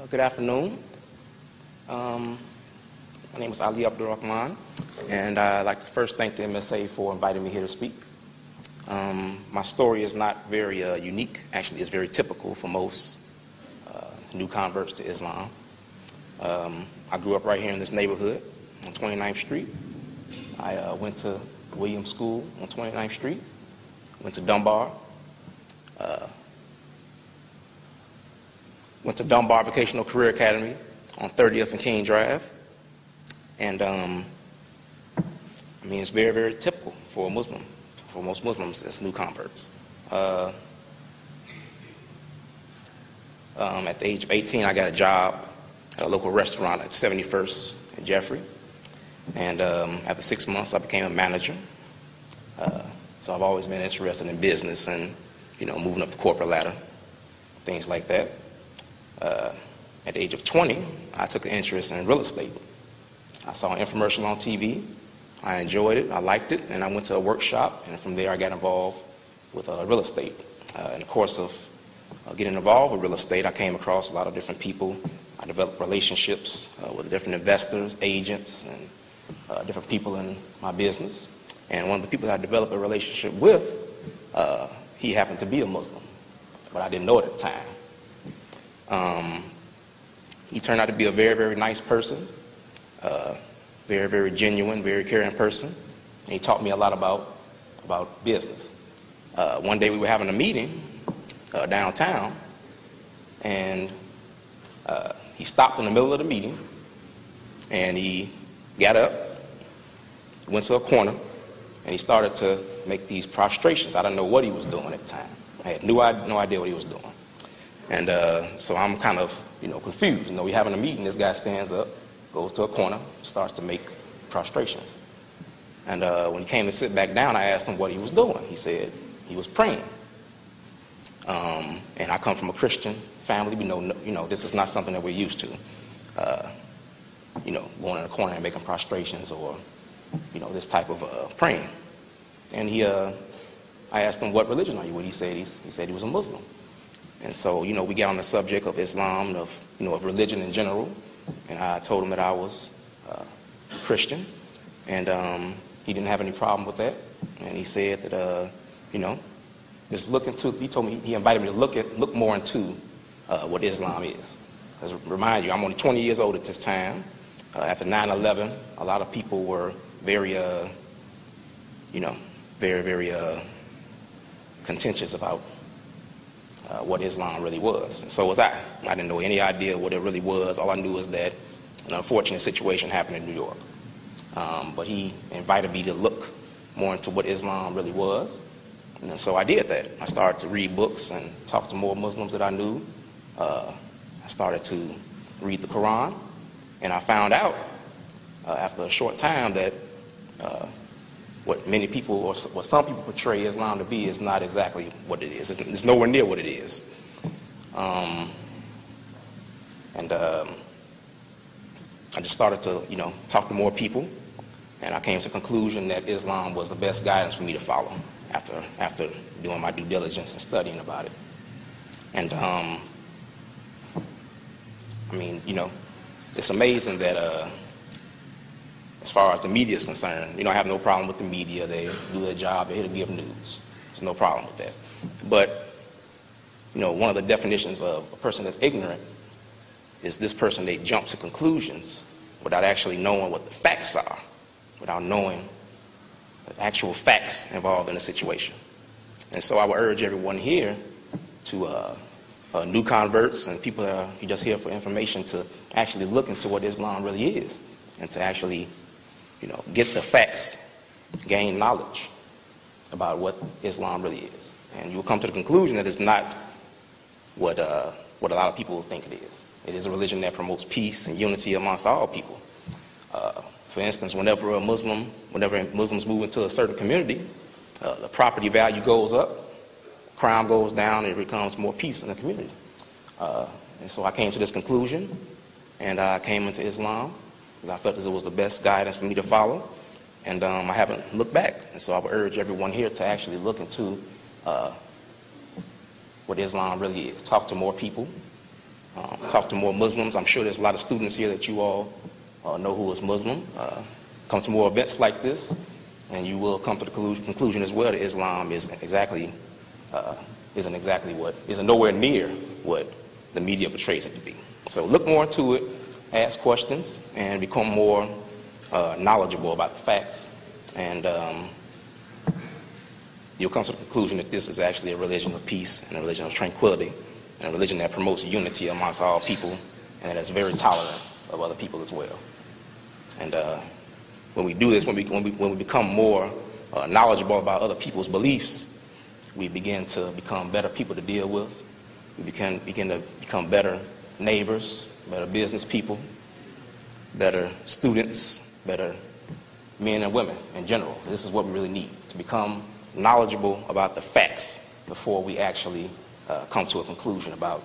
Good afternoon. My name is Ali Abdurrahman, and I'd like to first thank the MSA for inviting me here to speak. My story is not very unique. Actually, it's very typical for most new converts to Islam. I grew up right here in this neighborhood on 29th Street. I went to Williams School on 29th Street, went to Dunbar. Went to Dunbar Vocational Career Academy on 30th and King Drive. And it's very, very typical for a Muslim, for most Muslims as new converts. At the age of 18, I got a job at a local restaurant at 71st and Jeffrey. And after 6 months, I became a manager. So I've always been interested in business and, moving up the corporate ladder, things like that. At the age of 20, I took an interest in real estate. I saw an infomercial on TV. I enjoyed it. I liked it. And I went to a workshop. And from there, I got involved with real estate. In the course of getting involved with real estate, I came across a lot of different people. I developed relationships with different investors, agents, and different people in my business. And one of the people that I developed a relationship with, he happened to be a Muslim. But I didn't know it at the time. He turned out to be a very, very nice person, very, very genuine, very caring person. And he taught me a lot about business. One day we were having a meeting downtown, and he stopped in the middle of the meeting, and he got up, went to a corner, and he started to make these prostrations. I didn't know what he was doing at the time. I had no idea what he was doing. And so I'm kind of, confused. We're having a meeting. This guy stands up, goes to a corner, starts to make prostrations. And when he came to sit back down, I asked him what he was doing. He said he was praying. And I come from a Christian family. We know, this is not something that we're used to. Going in a corner and making prostrations or, this type of praying. And I asked him, what religion are you with? He said he was a Muslim. And so, we got on the subject of Islam, of religion in general. And I told him that I was Christian. And he didn't have any problem with that. And he said that, just look into, he told me, he invited me to look more into what Islam is. Because remind you, I'm only 20 years old at this time. After 9/11, a lot of people were very, very, very contentious about what Islam really was. And so was I. I didn't know any idea what it really was. All I knew is that an unfortunate situation happened in New York. But he invited me to look more into what Islam really was. And so I did that. I started to read books and talk to more Muslims that I knew. I started to read the Quran. And I found out after a short time that what many people or what some people portray Islam to be is not exactly what it is. It's nowhere near what it is. I just started to, talk to more people, and I came to the conclusion that Islam was the best guidance for me to follow after doing my due diligence and studying about it. And it's amazing that as far as the media is concerned, I have no problem with the media. They do their job. They're here to give news. There's no problem with that. But, one of the definitions of a person that's ignorant is this person that jumps to conclusions without actually knowing what the facts are, without knowing the actual facts involved in the situation. And so I would urge everyone here to new converts and people that are just here for information to actually look into what Islam really is and to actually get the facts, gain knowledge about what Islam really is. And you'll come to the conclusion that it's not what a lot of people think it is. It is a religion that promotes peace and unity amongst all people. For instance, whenever Muslims move into a certain community, the property value goes up, crime goes down, and it becomes more peace in the community. And so I came to this conclusion, and I came into Islam. I felt as it was the best guidance for me to follow, and I haven't looked back. And so I would urge everyone here to actually look into what Islam really is. Talk to more people, talk to more Muslims. I'm sure there's a lot of students here that you all know who is Muslim. Come to more events like this, and you will come to the conclusion as well that Islam isn't nowhere near what the media portrays it to be. So look more into it, ask questions, and become more knowledgeable about the facts. And you'll come to the conclusion that this is actually a religion of peace and a religion of tranquility, and a religion that promotes unity amongst all people, and that is very tolerant of other people as well. And when we do this, when we become more knowledgeable about other people's beliefs, we begin to become better people to deal with. We begin to become better neighbors, better business people, better students, better men and women in general. This is what we really need, to become knowledgeable about the facts before we actually come to a conclusion about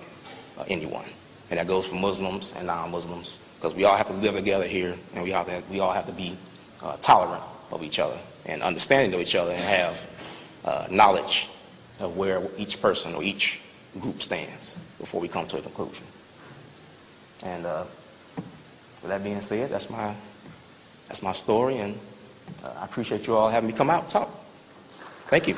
anyone. And that goes for Muslims and non-Muslims, because we all have to live together here, and we all have to be tolerant of each other and understanding of each other, and have knowledge of where each person or each group stands before we come to a conclusion. And with that being said, that's my story, and I appreciate you all having me come out and talk. Thank you.